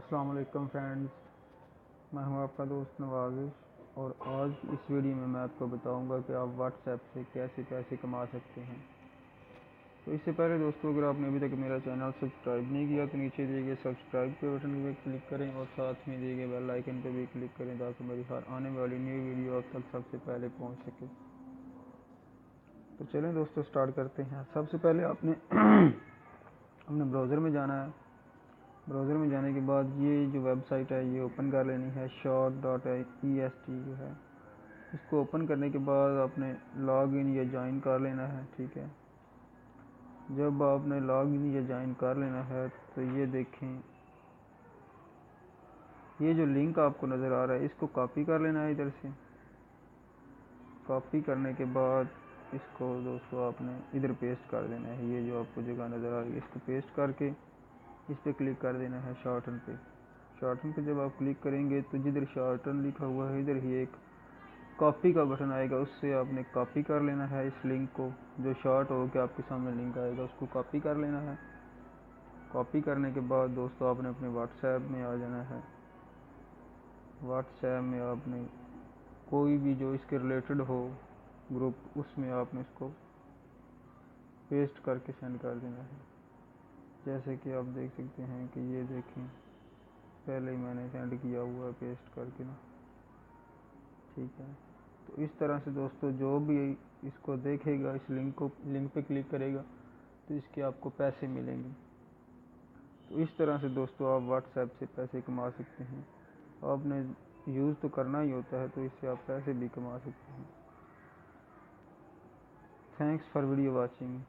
अस्सलाम वालेकुम फ्रेंड्स, मैं हूं आपका दोस्त नवाज़िश और आज इस वीडियो में मैं आपको बताऊंगा कि आप व्हाट्सएप से कैसे पैसे कमा सकते हैं। तो इससे पहले दोस्तों, अगर आपने अभी तक मेरा चैनल सब्सक्राइब नहीं किया तो नीचे दिए गए सब्सक्राइब के बटन पर क्लिक करें और साथ में दिए गए बेल आइकन पर भी क्लिक करें ताकि मेरी हर आने वाली न्यू वीडियो आप तक सबसे पहले पहुँच सके। तो चलें दोस्तों, स्टार्ट करते हैं। सबसे पहले आपने अपने ब्राउज़र में जाना है। ब्राउज़र में जाने के बाद ये जो वेबसाइट है ये ओपन कर लेनी है, short.est जो है। इसको ओपन करने के बाद आपने लॉग इन या ज्वाइन कर लेना है, ठीक है। जब आपने लॉग इन या ज्वाइन कर लेना है तो ये देखें, ये जो लिंक आपको नज़र आ रहा है इसको कॉपी कर लेना है इधर से। कॉपी करने के बाद इसको दोस्तों आपने इधर पेस्ट कर देना है। ये जो आपको जगह नज़र आ रही है इसको पेस्ट करके इस पर क्लिक कर देना है शॉर्टन पे। शॉर्टन पे जब आप क्लिक करेंगे तो जिधर शॉर्टन लिखा हुआ है इधर ही एक कॉपी का बटन आएगा, उससे आपने कॉपी कर लेना है इस लिंक को। जो शॉर्ट हो के आपके सामने लिंक आएगा उसको कॉपी कर लेना है। कॉपी करने के बाद दोस्तों आपने अपने व्हाट्सएप में आ जाना है। व्हाट्सएप में आपने कोई भी जो इसके रिलेटेड हो ग्रुप, उसमें आपने इसको पेस्ट करके सेंड कर देना है। जैसे कि आप देख सकते हैं कि ये देखें, पहले ही मैंने सेंड किया हुआ है पेस्ट करके ना, ठीक है। तो इस तरह से दोस्तों जो भी इसको देखेगा, इस लिंक पे क्लिक करेगा तो इसके आपको पैसे मिलेंगे। तो इस तरह से दोस्तों आप व्हाट्सएप से पैसे कमा सकते हैं। आपने यूज़ तो करना ही होता है, तो इससे आप पैसे भी कमा सकते हैं। Thanks for video watching.